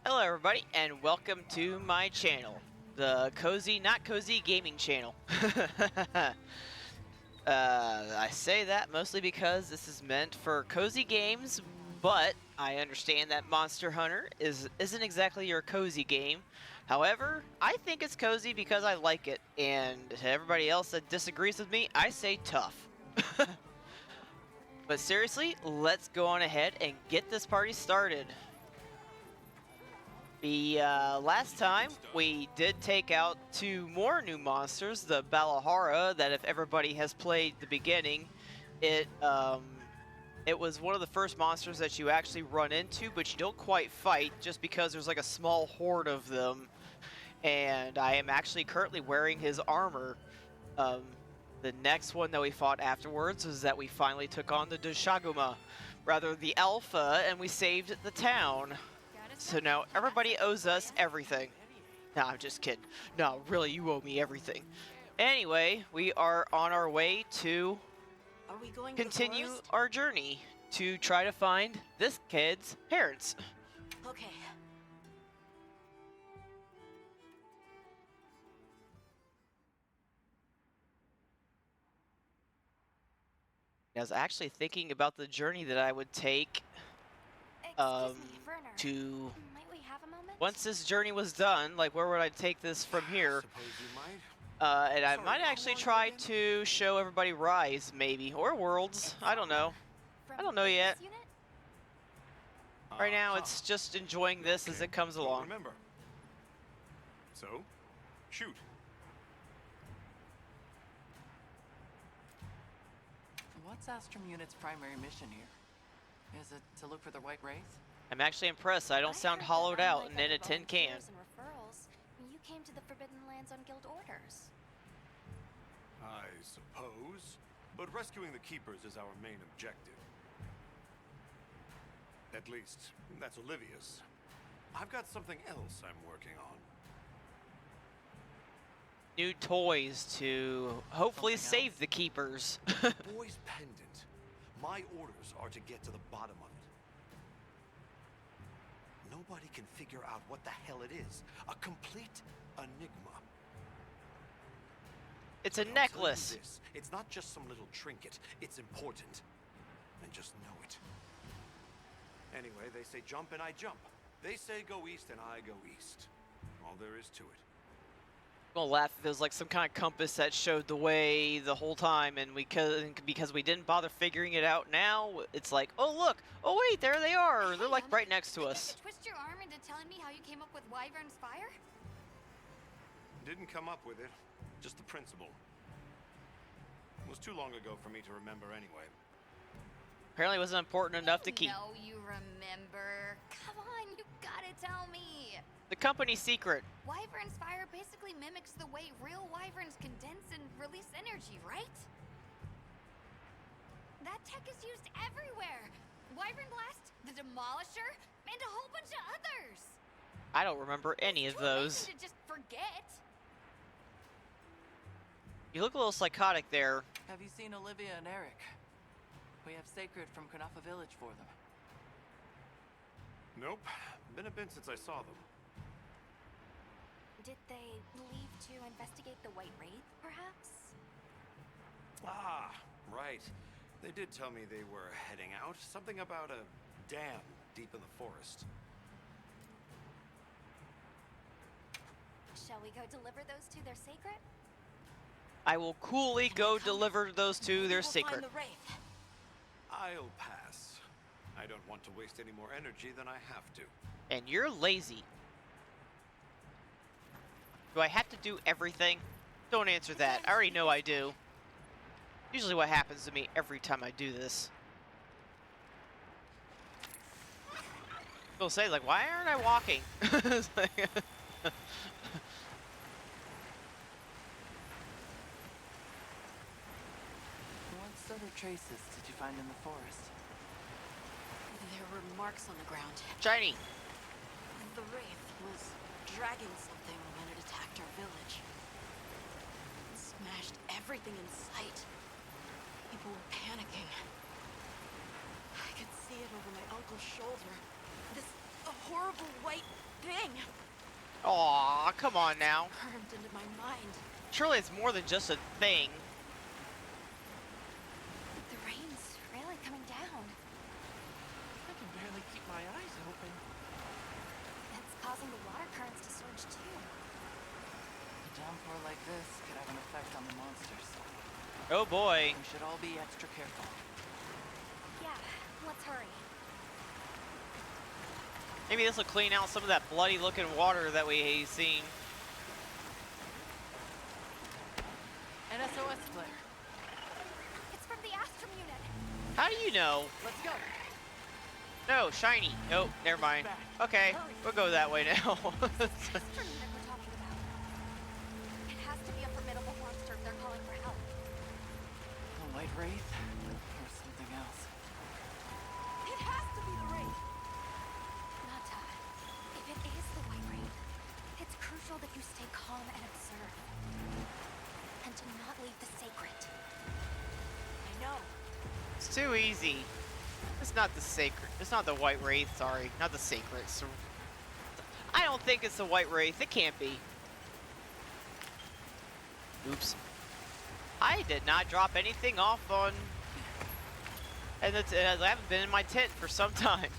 Hello everybody and welcome to my channel, the Cozy Not Cozy Gaming channel. I say that mostly because this is meant for cozy games, but I understand that Monster Hunter isn't exactly your cozy game. However, I think it's cozy because I like it, and to everybody else that disagrees with me, I say tough. But seriously, let's go on ahead and get this party started. The last time we did take out two more new monsters, the Balahara, that if everybody has played the beginning, it was one of the first monsters that you actually run into, but you don't quite fight just because there's like a small horde of them. And I am actually currently wearing his armor. The next one that we fought afterwards was that we finally took on the Dushaguma, rather the Alpha, and we saved the town. So now everybody owes us everything. No, I'm just kidding. No, really, you owe me everything. Anyway, we are on our way to continue our journey to try to find this kid's parents. Okay. I was actually thinking about the journey that I would take to Might we have a moment? once this journey was done, like where would I take this from here? Suppose you might. And I might actually try to show everybody Rise, maybe, or Worlds. I don't know. I don't know yet. Right now, it's just enjoying this as it comes along. Remember. So, shoot. What's Astrum Unit's primary mission here? Is it to look for the White Wraith? I'm actually impressed. I don't sound hollowed out and in a tin can. You came to the Forbidden Lands on guild orders. I suppose. But rescuing the Keepers is our main objective. At least, that's Olivia's. I've got something else I'm working on. New toys to hopefully save the Keepers. Boy's pendant. My orders are to get to the bottom of it. Nobody can figure out what the hell it is. A complete enigma. It's a necklace. This. It's not just some little trinket. It's important. And just know it. Anyway, they say jump and I jump. They say go east and I go east. All there is to it. I'm gonna laugh if it was like some kind of compass that showed the way the whole time, and because we didn't bother figuring it out now, it's like, oh look, oh wait, there they are. They're like right next to us. Did you twist your arm into telling me how you came up with Wyvern's fire? Didn't come up with it, just the principle. It was too long ago for me to remember anyway. Apparently, it wasn't important enough to keep. No, you remember. Come on, you gotta tell me. The company secret. Wyvern's fire basically mimics the way real wyverns condense and release energy, right? That tech is used everywhere. Wyvern Blast, the Demolisher, and a whole bunch of others. I don't remember any of those. To just forget. You look a little psychotic there. Have you seen Olivia and Eric? We have Sacred from Kunafa Village for them. Nope. Been a bit since I saw them. Did they leave to investigate the White Wraith, perhaps? Ah, right. They did tell me they were heading out. Something about a dam deep in the forest. Shall we go deliver those to their sacred? I will coolly go deliver those to their secret. Find the Wraith. I'll pass. I don't want to waste any more energy than I have to. And you're lazy. Do I have to do everything? Don't answer that. I already know I do. Usually what happens to me every time I do this. They'll say, like, why aren't I walking? It's like, What sort of traces did you find in the forest? There were marks on the ground. shiny. The Wraith was dragging something when it attacked our village. It smashed everything in sight. People were panicking. I could see it over my uncle's shoulder. This horrible white thing Aw, come on now. burned into my mind. Surely it's more than just a thing. The rain's really coming down. I can barely keep my eyes open. It's causing the water currents to surge too. A downpour like this could have an effect on the monsters. Oh boy. We should all be extra careful. Yeah, let's hurry. Maybe this will clean out some of that bloody looking water that we seen. An SOS flare. It's from the Astrum unit. How do you know? Let's go. No, shiny. Oh, never mind. Okay, we'll go that way now. Astrum unit we're talking about. It has to be a formidable monster if they're calling for help. A white wraith? Or something else. It has to be the Wraith. Nata, if it is the White Wraith, it's crucial that you stay calm and observe. And to not leave the sacred. I know. It's too easy. It's not the sacred. It's not the white wraith. Sorry, not the sacred. I don't think it's the white wraith. It can't be. Oops. I did not drop anything off on. And I haven't been in my tent for some time.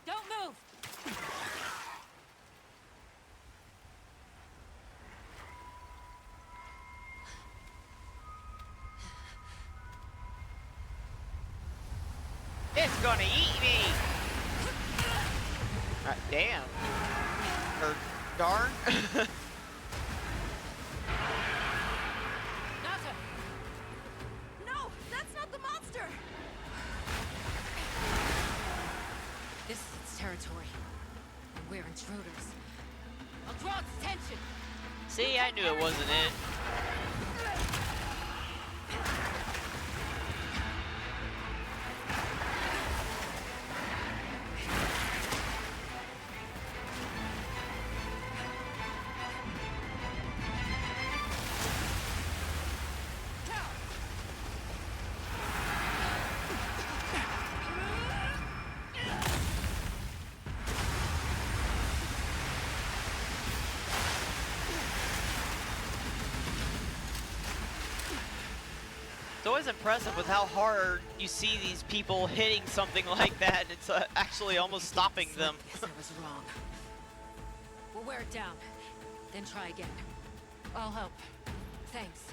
Don't move! It's gonna eat me. Damn. Or darn. Nata! No, that's not the monster! This is its territory. And we're intruders. I'll draw its attention. See, I knew it wasn't it. It's always impressive with how hard you see these people hitting something like that, and it's actually almost stopping them. Guess I was wrong. We'll wear it down. Then try again. I'll help. Thanks.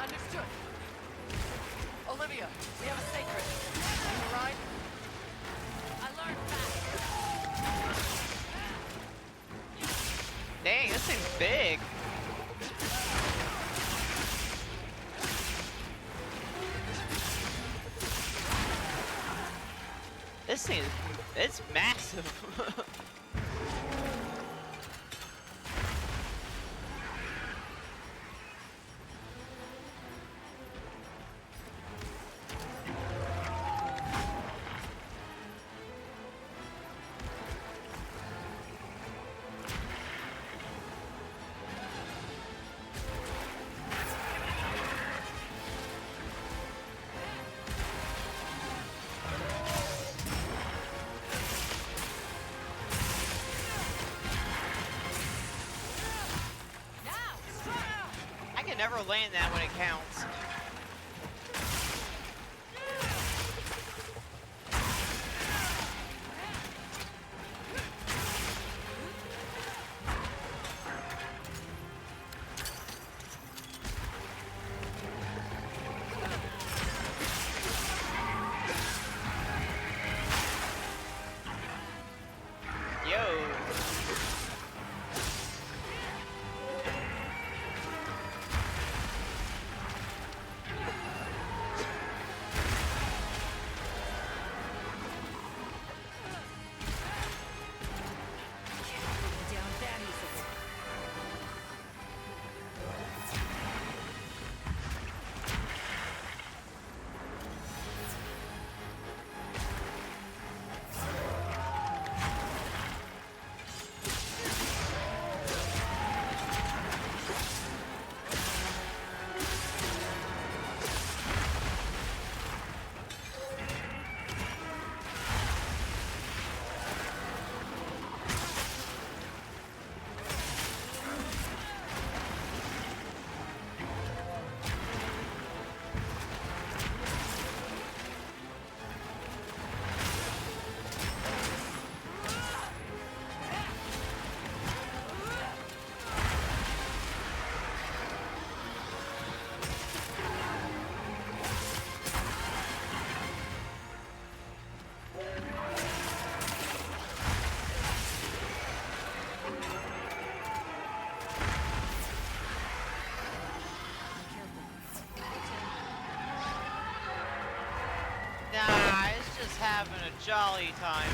Understood. Olivia, we have a sacred. Can you ride? I learned fast. Dang, this thing's big. This thing it's massive. I can never land that when it counts. Yo. Down that easily. jolly time.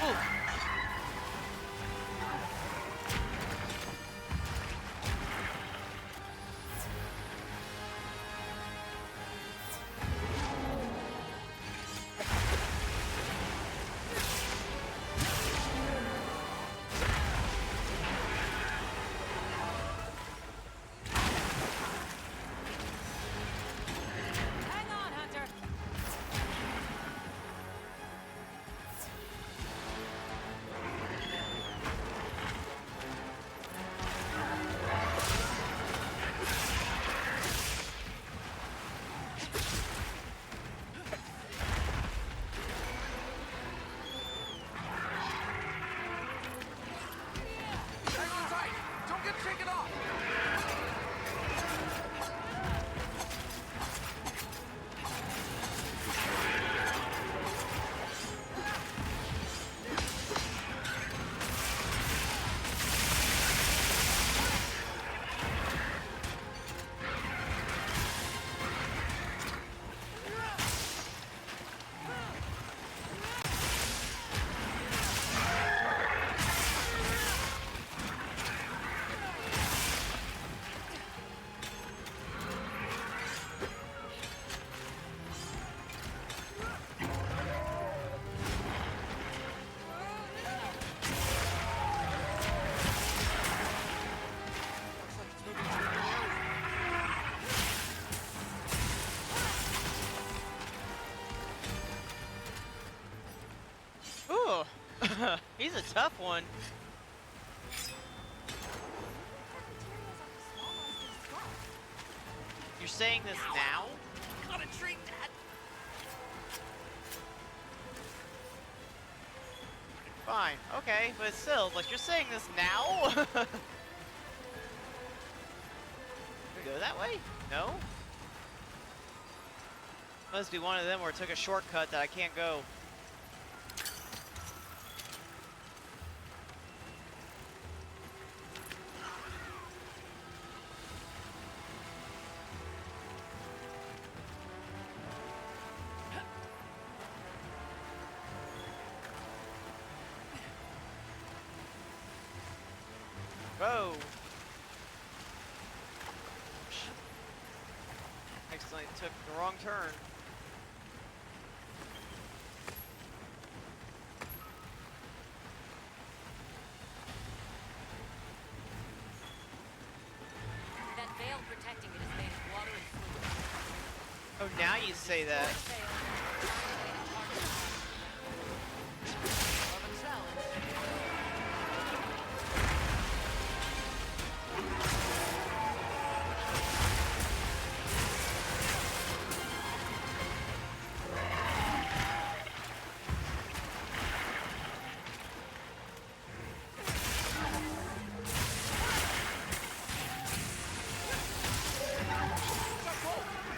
Ooh. Hang on, Hunter. Hang on tight! Don't get shaken off! Ooh. He's a tough one. You're saying this now? Gotta drink that. Fine. Okay, but still, like, you're saying this now? Can we go that way? No? Must be one of them where it took a shortcut that I can't go. Whoa! Accidentally took the wrong turn. That veil protecting it is made of water and fluid. Oh, now you say that. Veil. Of a challenge.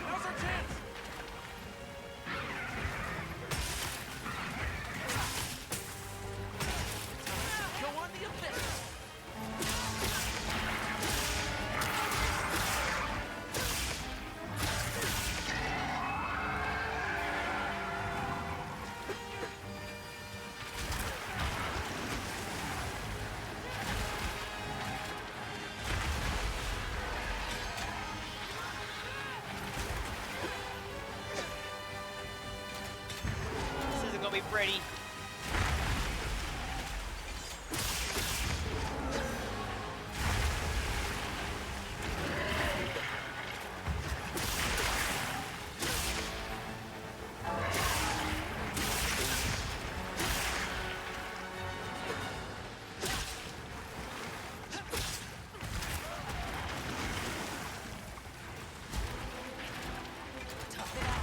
Now's our chance! Go on the abyss. This isn't gonna be pretty. Tough it out.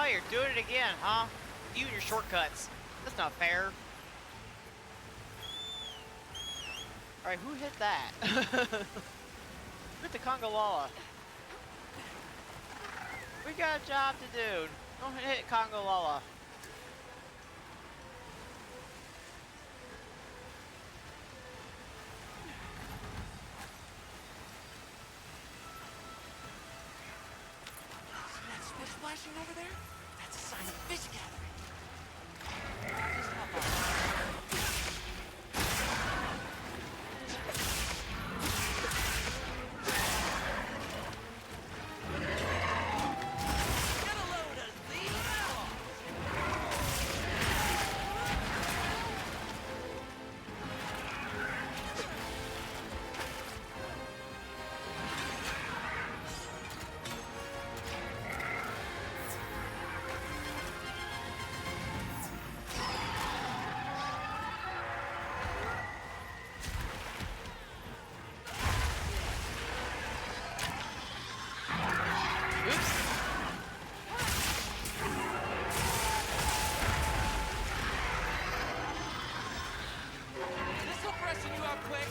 Oh, you're doing it again, huh? You and your shortcuts. That's not fair. Alright, who hit that? Who hit the Congolala? We got a job to do. Don't hit Congolala. See that fish splashing over there? That's a sign of fish gathering. Just hop on. Get a load of these claws. Oops. This'll freshen you up quick.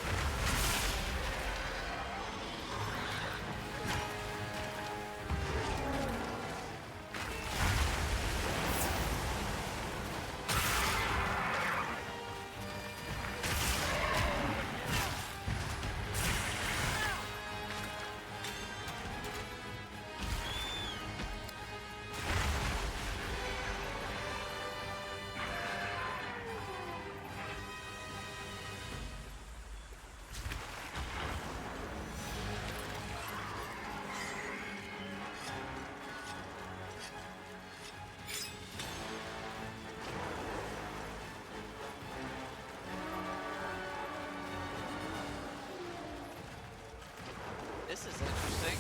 This is interesting.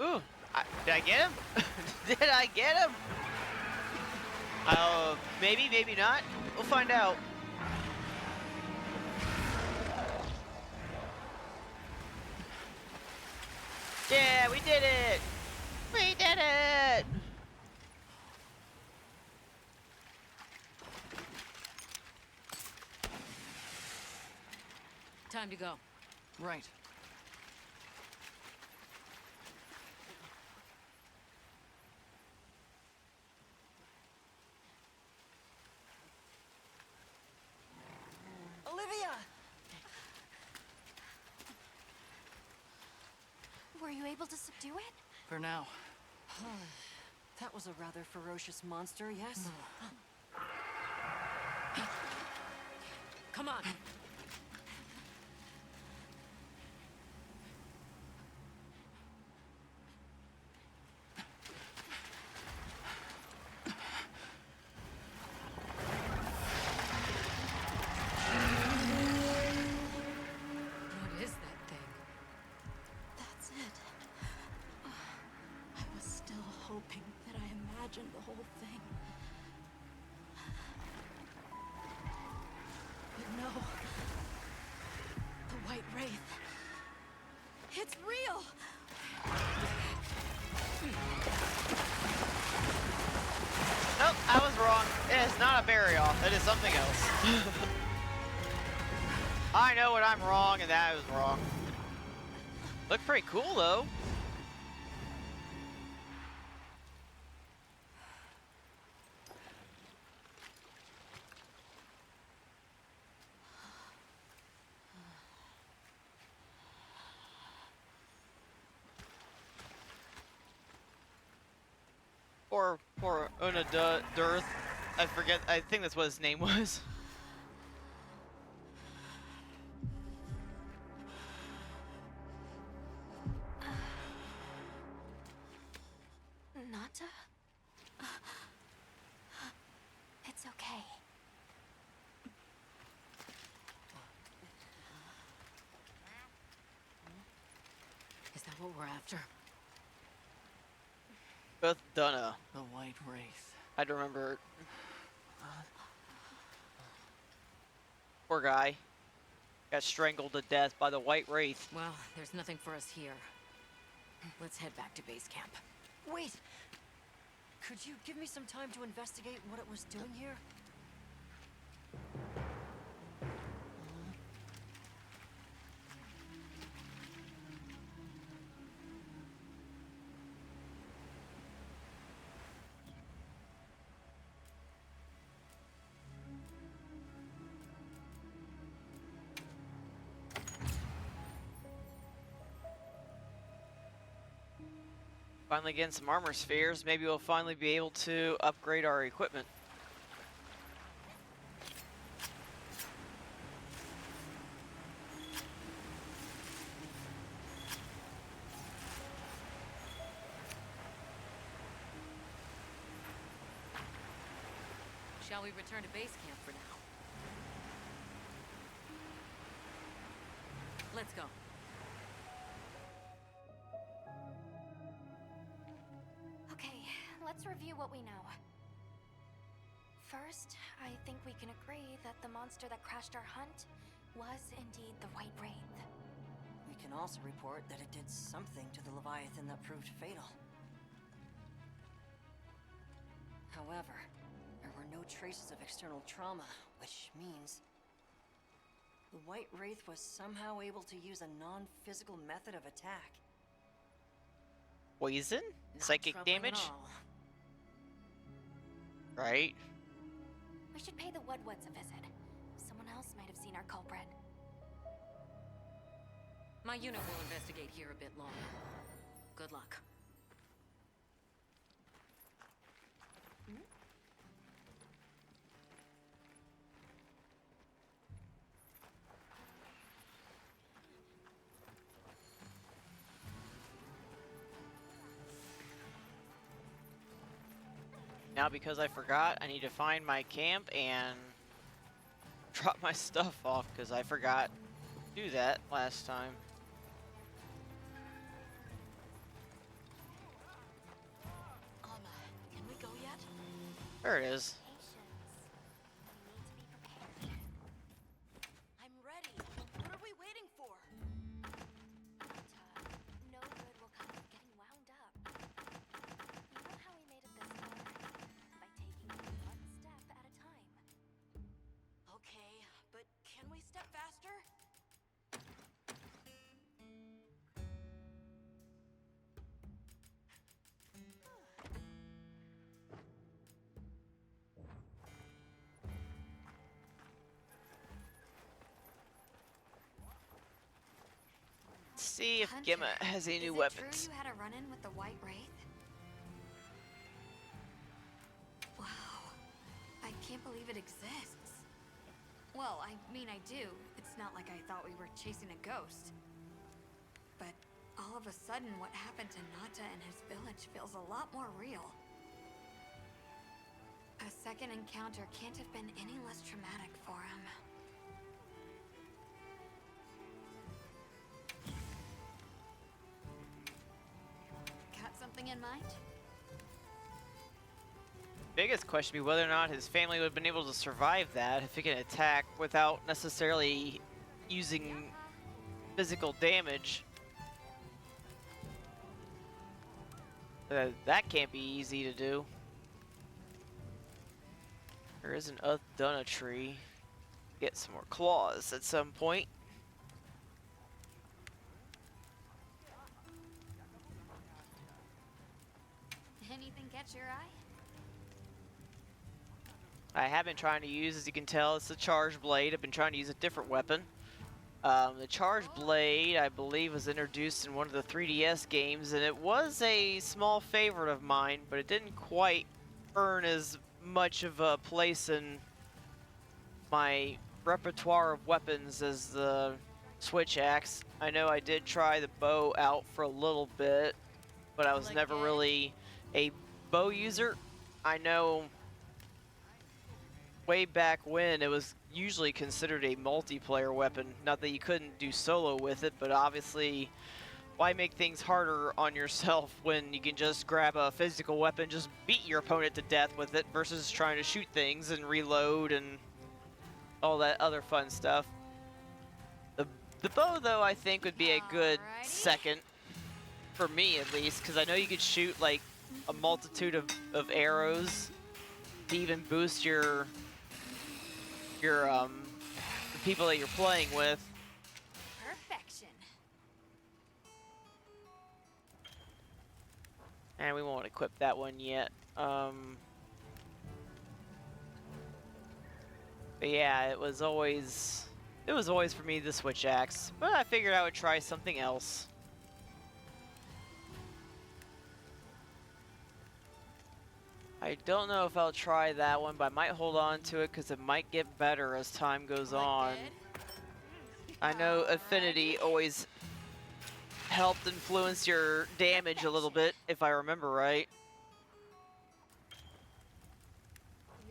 Ooh, did I get him? Did I get him? Maybe, maybe not. We'll find out. Yeah, we did it! We did it! Time to go. Right. Olivia! Were you able to subdue it? For now. That was a rather ferocious monster, yes? Come on. What is that thing? That's it. I was still hoping that I imagined the whole thing. But no. The White Wraith. It's real! Nope, I was wrong. It is not a burial. It is something else. I know what I'm wrong, and that was wrong. Look pretty cool, though. Poor Una Dirth. I forget. I think that's what his name was. Nata? It's okay. Is that what we're after? Uth Duna. The White Wraith. I'd remember. Poor guy. Got strangled to death by the White Wraith. Well, there's nothing for us here. Let's head back to base camp. Wait! Could you give me some time to investigate what it was doing here? Finally getting some armor spheres. Maybe we'll finally be able to upgrade our equipment. Shall we return to base camp for now? Let's go. Okay, let's review what we know. First, I think we can agree that the monster that crashed our hunt was indeed the White Wraith. We can also report that it did something to the leviathan that proved fatal. However, there were no traces of external trauma, which means the White Wraith was somehow able to use a non-physical method of attack. Poison? Not Psychic troubling at damage? all. Right? We should pay the Woodwoods a visit. Someone else might have seen our culprit. My unit will investigate here a bit longer. Good luck. Now, because I forgot, I need to find my camp and drop my stuff off because I forgot to do that last time. Can we go yet? There it is. Patience. We need to be prepared. I'm ready. What are we waiting for? No good will come of getting wound up. You know how we made it this far? By taking it one step at a time. Okay, but can we step faster? See if Hunter, Gemma has any new is it weapons. true you had a run-in with the White Wraith? Wow. I can't believe it exists. Well, I mean, I do. It's not like I thought we were chasing a ghost. But all of a sudden, what happened to Nata and his village feels a lot more real. A second encounter can't have been any less traumatic for him. Got something in mind? Biggest question would be whether or not his family would have been able to survive that if he can attack without necessarily using physical damage. That can't be easy to do. There is an Uth Duna tree. get some more claws at some point. Anything catch your eye? I have been trying to use, as you can tell, it's the charge blade. I've been trying to use a different weapon. The charge blade, I believe, was introduced in one of the 3DS games, and it was a small favorite of mine, but it didn't quite earn as much of a place in my repertoire of weapons as the switch axe. I know I did try the bow out for a little bit, but I was Look never good. really a bow user. I know way back when it was usually considered a multiplayer weapon. Not that you couldn't do solo with it, but obviously why make things harder on yourself when you can just grab a physical weapon, just beat your opponent to death with it versus trying to shoot things and reload and all that other fun stuff. The bow, though, I think would be a good Alrighty. second, for me at least, because I know you could shoot like a multitude of arrows to even boost your the people that you're playing with. Perfection. And we won't equip that one yet. But yeah, it was always for me the switch axe, but I figured I would try something else. I don't know if I'll try that one, but I might hold on to it because it might get better as time goes Look on. good? I know affinity always helped influence your damage a little bit, if I remember right.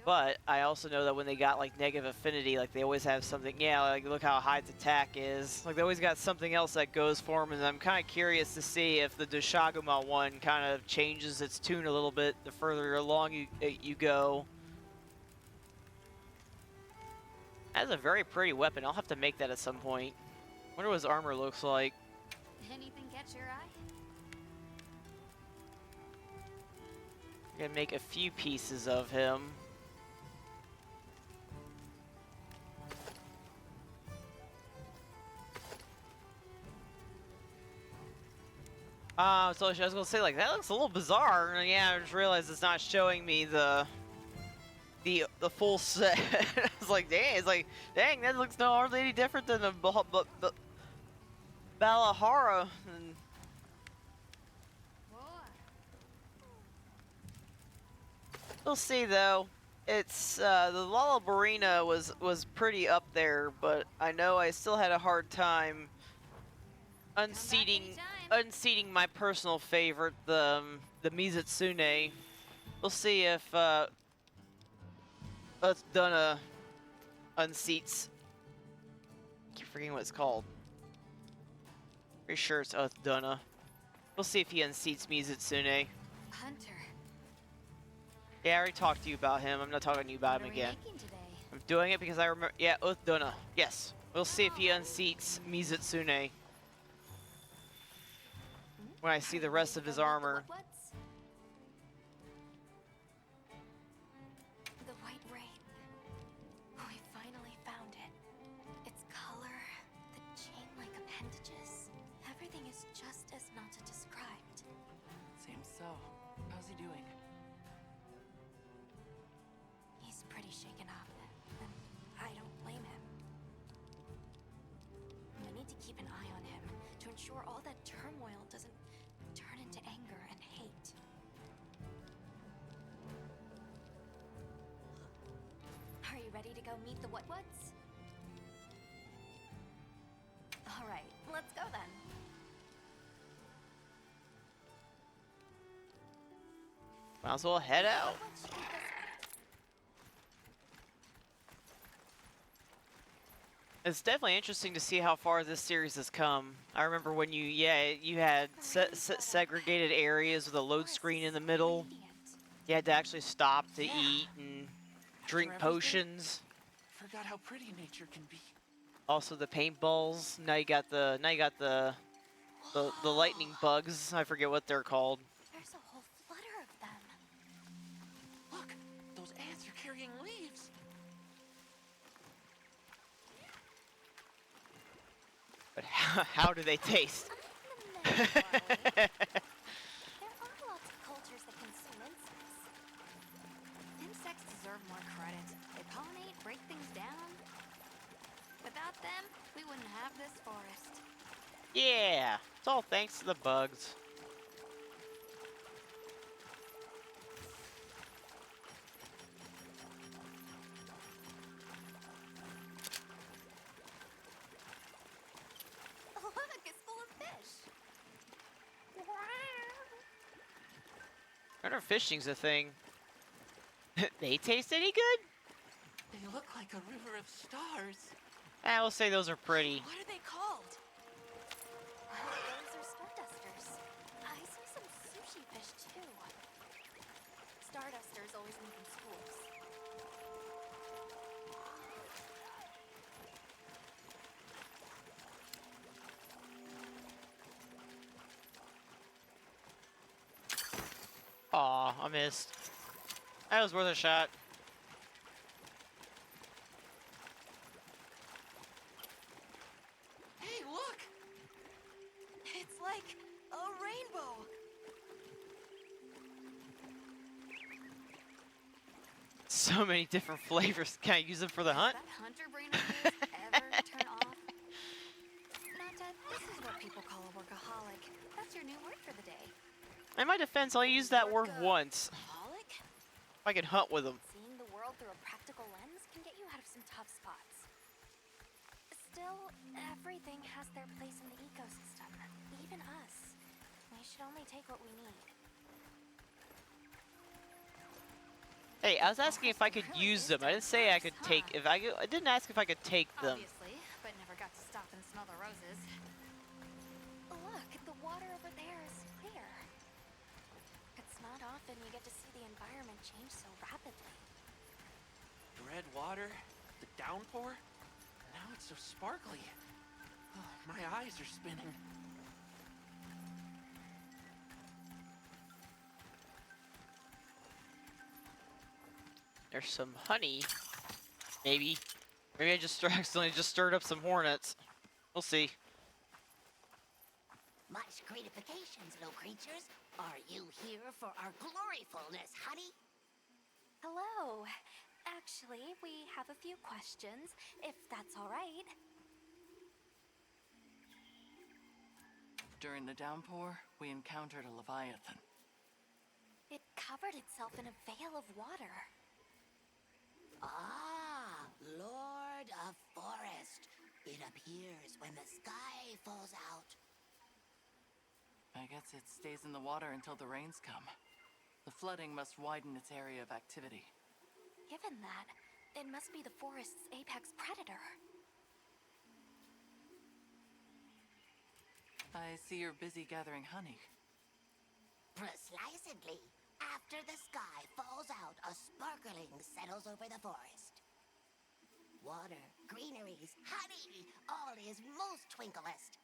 But I also know that when they got like negative affinity, like they always have something, yeah, like look how high its attack is. Like they always got something else that goes for them, and I'm kind of curious to see if the Dushaguma one kind of changes its tune a little bit the further along you go. That's a very pretty weapon. I'll have to make that at some point. Wonder what his armor looks like. Anything catch your eye? I'm gonna make a few pieces of him. So I was gonna say, like, that looks a little bizarre, and yeah, I just realized it's not showing me the full set. I was like, dang, that looks no hardly any different than the Balahara. And we'll see though. It's the Lullabarina was pretty up there, but I know I still had a hard time unseating my personal favorite, the Mizutsune. We'll see if Uth Duna unseats. I keep forgetting what it's called. Pretty sure it's Uth Duna. We'll see if he unseats Mizutsune. Hunter. Yeah, I already talked to you about him. I'm not talking to you about What him are we again. making today? I'm doing it because I remember. Yeah, Uth Duna. Yes. We'll see if he unseats Mizutsune when I see the rest of his armor. What's the white wraith? We finally found it. Its color, the chain-like appendages. Everything is just as Nata described. Seems so. How's he doing? He's pretty shaken up, and I don't blame him. I need to keep an eye on him to ensure all that turmoil doesn't turn into anger and hate. Are you ready to go meet the what's? All right, let's go then. Might as well head out. Let's shoot this way. It's definitely interesting to see how far this series has come. I remember when you had segregated areas with a load screen in the middle. You had to actually stop to eat and drink After everything, potions. Forgot how pretty nature can be. Also the paintballs. Now you got the lightning bugs. I forget what they're called. There's a whole flutter of them. Look, those ants are carrying leaves. But how do they taste? I'm in the middle, are we? There are lots of cultures that consume insects. Insects deserve more credit. They pollinate, break things down. Without them, we wouldn't have this forest. Yeah, it's all thanks to the bugs. Look, it's full of fish. I wonder if fishing's a thing. They taste any good? They look like a river of stars. I will say those are pretty. What are they called? Those are stardusters. I see some sushi fish too. Stardusters always live in schools. Aw, I missed. That was worth a shot. Hey, look! It's like a rainbow. So many different flavors. Can I use them for the hunt? That hunter brain of yours ever turn off? Nata, this is what people call a workaholic. That's your new word for the day. In my defense, I'll use that word once. Workaholic? If I can hunt with them. Seeing the world through a practical lens can get you out of some tough spots. Still, everything has their place in the ecosystem. Even us. We should only take what we need. Hey, I was asking if I could use them. I didn't say I could take. I didn't ask if I could take them. Obviously, but never got to stop and smell the roses. Look, the water over there is clear. It's not often you get to see the environment change so rapidly. The red water, the downpour. Now it's so sparkly. Oh, my eyes are spinning. There's some honey. Maybe. Maybe I just accidentally just stirred up some hornets. We'll see. Much gratifications, little creatures. Are you here for our gloryfulness, honey? Hello. Actually, we have a few questions, if that's all right. During the downpour, we encountered a leviathan. It covered itself in a veil of water. Ah, Lord of Forest. It appears when the sky falls out. I guess it stays in the water until the rains come. The flooding must widen its area of activity. Given that, it must be the forest's apex predator. I see you're busy gathering honey. Precisely. After the sky falls out, a sparkling settles over the forest. Water, greeneries, honey, all is most twinklest.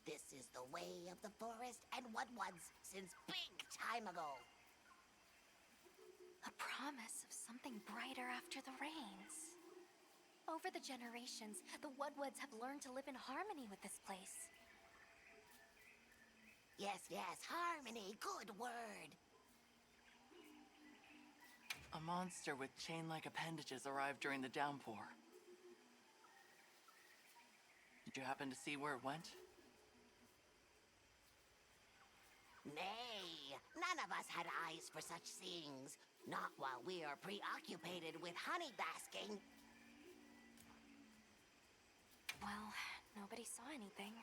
This is the way of the forest and what was since big time ago. A promise of something brighter after the rains. Over the generations, the Woodwoods have learned to live in harmony with this place. Yes, harmony, good word. A monster with chain-like appendages arrived during the downpour. Did you happen to see where it went? Nay, none of us had eyes for such things. Not while we are preoccupied with honey basking. Well, nobody saw anything.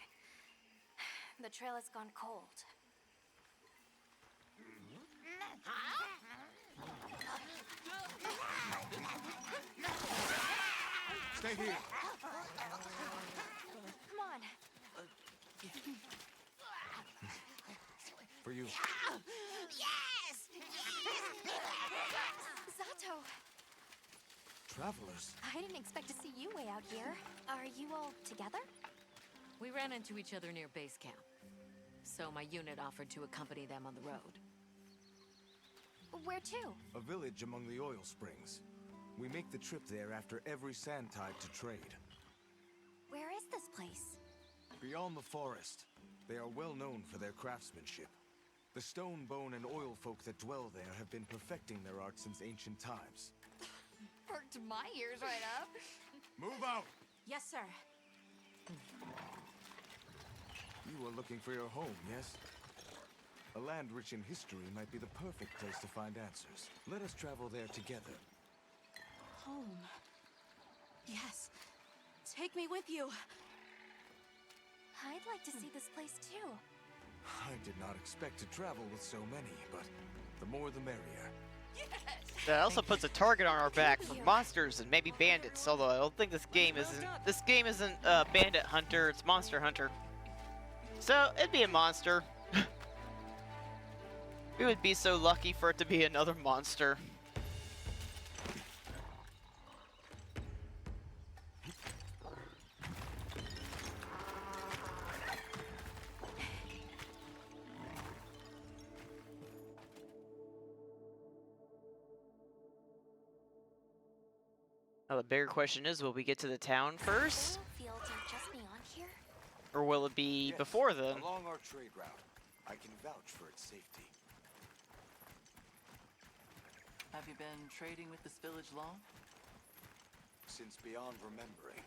The trail has gone cold. Stay here. Come on. For you. Yes! Zato! Travelers. I didn't expect to see you way out here. Are you all together? We ran into each other near base camp. So my unit offered to accompany them on the road. Where to? A village among the oil springs. We make the trip there after every sand tide to trade. Where is this place? Beyond the forest, they are well known for their craftsmanship. The stone, bone, and oil folk that dwell there have been perfecting their art since ancient times. Perked my ears right up. Move out! Yes, sir. You are looking for your home, yes? A land rich in history might be the perfect place to find answers. Let us travel there together. Home. Yes. Take me with you. I'd like to see this place too. I did not expect to travel with so many, but the more the merrier. That also puts a target on our back for monsters and maybe bandits. Although I don't think this game isn't Bandit Hunter. It's Monster Hunter. So it'd be a monster. We would be so lucky for it to be another monster. Now the bigger question is, will we get to the town first? Oil fields are just beyond here. Or will it be Yes, before then? Along our trade route, I can vouch for its safety. Have you been trading with this village long? Since beyond remembering.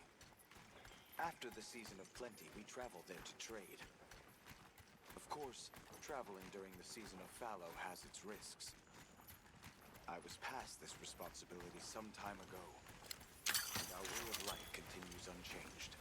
After the season of plenty, we traveled there to trade. Of course, traveling during the season of fallow has its risks. I was past this responsibility some time ago, and our way of life continues unchanged.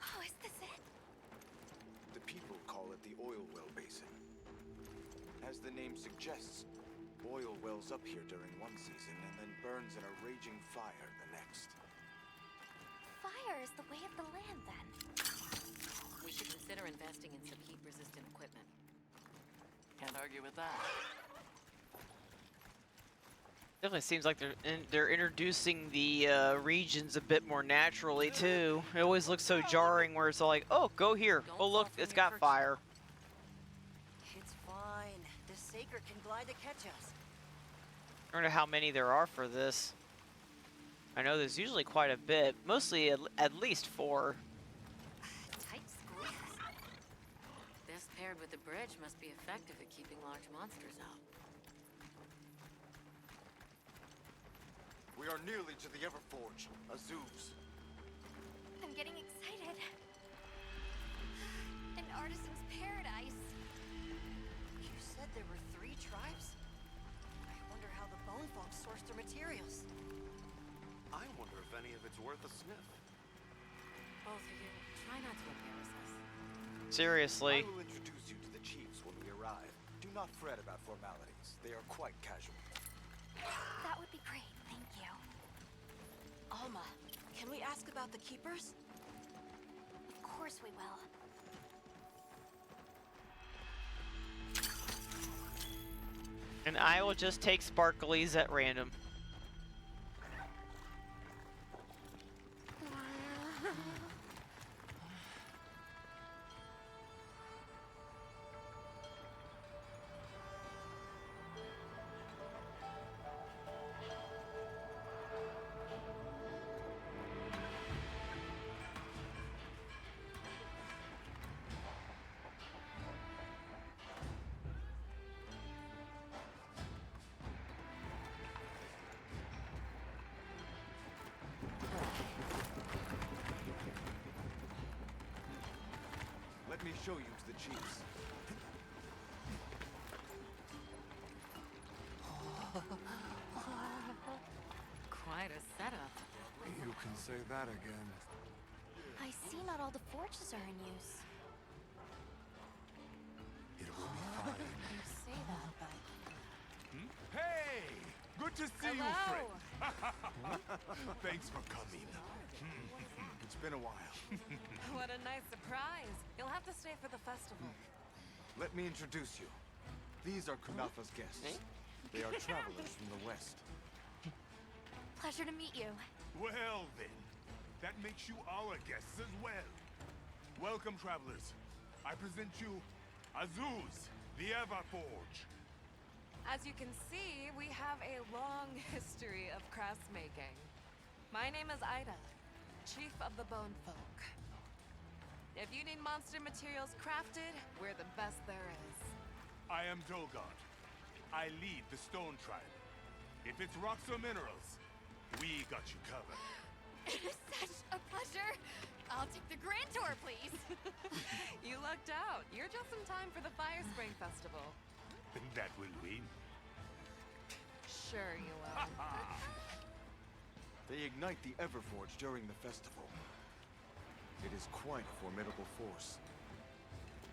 Oh, is this it? The people call it the oil well basin. As the name suggests, oil wells up here during one season and then burns in a raging fire the next. Fire is the way of the land, then. We should consider investing in some heat-resistant equipment. Can't argue with that. Definitely seems like they're introducing the regions a bit more naturally too. It always looks so jarring where it's all like, oh, go here. Don't Oh, look, fall from it's your got perch. fire. It's fine. The Saker can glide to catch us. I don't know how many there are for this. I know there's usually quite a bit, mostly at least 4. Tight squeeze. This paired with the bridge must be effective at keeping large monsters out. We are nearly to the Everforge, Azuv's. I'm getting excited. An artisan's paradise. You said there were 3 tribes? I wonder how the bone folks source their materials. I wonder if any of it's worth a sniff. Both of you, try not to embarrass us. Seriously. I will introduce you to the chiefs when we arrive. Do not fret about formalities. They are quite casual. That would be great, thank you. Alma, can we ask about the keepers? Of course we will. And I will just take sparklies at random. Let me show you to the chiefs. Quite a setup. You can say that again. I see not all the forges are in use. It will be fine. You say that, but... Hey! Good to see you, friend. Thanks for coming. It's been a while. What a nice surprise. You'll have to stay for the festival. Let me introduce you. These are Kunafa's guests. They are travelers from the west. Pleasure to meet you. Well then, That makes you our guests as well. Welcome, travelers. I present you Azuz, the Everforge. As you can see, we have a long history of crafts making. My name is Ida, Chief of the Bone Folk. If you need monster materials crafted, we're the best there is. I am Dolgard. I lead the Stone Tribe. If it's rocks or minerals, we got you covered. It is such a pleasure. I'll take the grand tour, please. You lucked out. You're just in time for the Fire Spring Festival. That will win. Sure you will. They ignite the Everforge during the festival. It is quite a formidable force.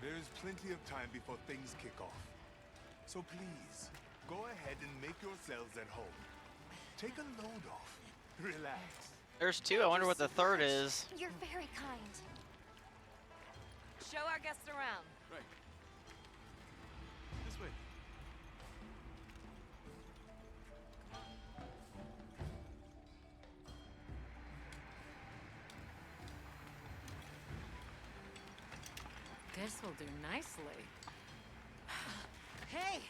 There is plenty of time before things kick off. So please, go ahead and make yourselves at home. Take a load off. Relax. There's two. I wonder what the third is. You're very kind. Show our guests around. Right. This way. This will do nicely. Hey!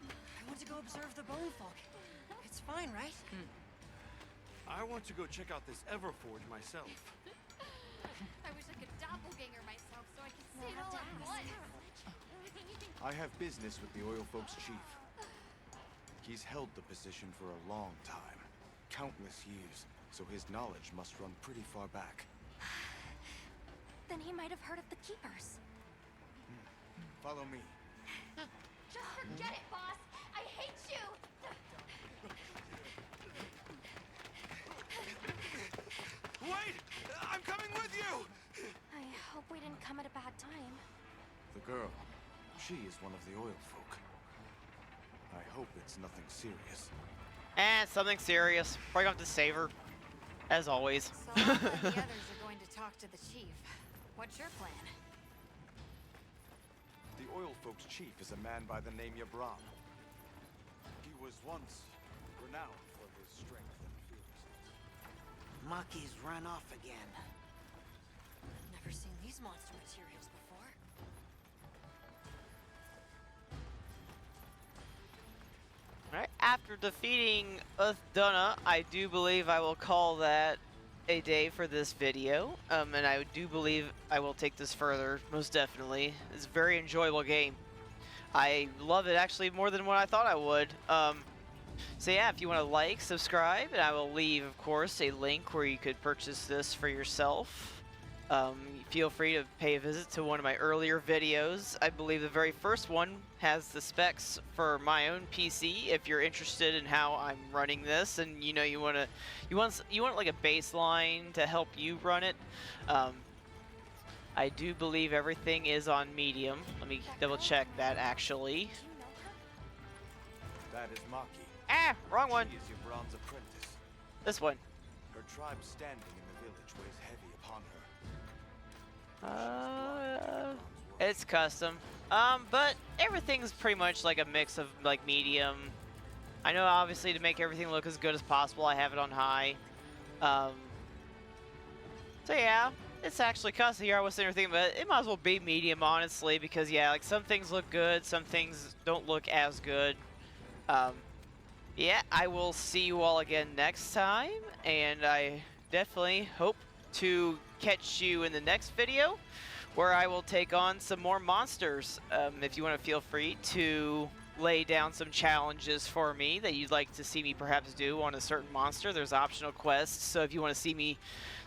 I want to go observe the bone folk. It's fine, right? I want to go check out this Everforge myself. I wish I could doppelganger myself so I could see it We'll all have at to once. I have business with the Oil Folks' chief. He's held the position for a long time. Countless years, so his knowledge must run pretty far back. Then he might have heard of the Keepers. Follow me. Just forget it, boss. I hate you. Wait! I'm coming with you! I hope we didn't come at a bad time. The girl, she is one of the Oil Folk. I hope it's nothing serious. Something serious. Probably gonna have to save her. As always. So all the others are going to talk to the chief. What's your plan? The Oil Folks' chief is a man by the name Yabram. He was once renowned for his strength and fearlessness. Maki's run off again. Never seen these monster materials before. Alright, after defeating Uth Duna, I do believe I will call that a day for this video. And I do believe I will take this further, most definitely. It's a very enjoyable game. I love it actually more than what I thought I would. So yeah, if you want to like, subscribe, and I will leave, of course, a link where you could purchase this for yourself. Feel free to pay a visit to one of my earlier videos. I believe the very first one has the specs for my own PC. If you're interested in how I'm running this, and you know you want like a baseline to help you run it. I do believe everything is on medium. Let me double check that actually. Do you know her? That is Maki. Ah, wrong one. She is Yabram's apprentice. This one. Her tribe standing in the village weighs heavy upon her. It's custom. But everything's pretty much like a mix of like medium. I know obviously to make everything look as good as possible, I have it on high. So yeah, it's actually custom here. I wasn't even thinking, but it might as well be medium, honestly, because yeah, like some things look good, some things don't look as good. Yeah, I will see you all again next time, and I definitely hope to catch you in the next video where I will take on some more monsters. If you want to, feel free to lay down some challenges for me that you'd like to see me perhaps do on a certain monster. There's optional quests, so if you want to see me,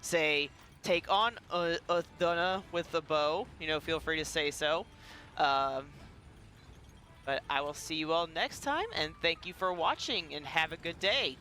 say, take on Uth Duna with the bow, you know, feel free to say so. But I will see you all next time, and thank you for watching, and have a good day.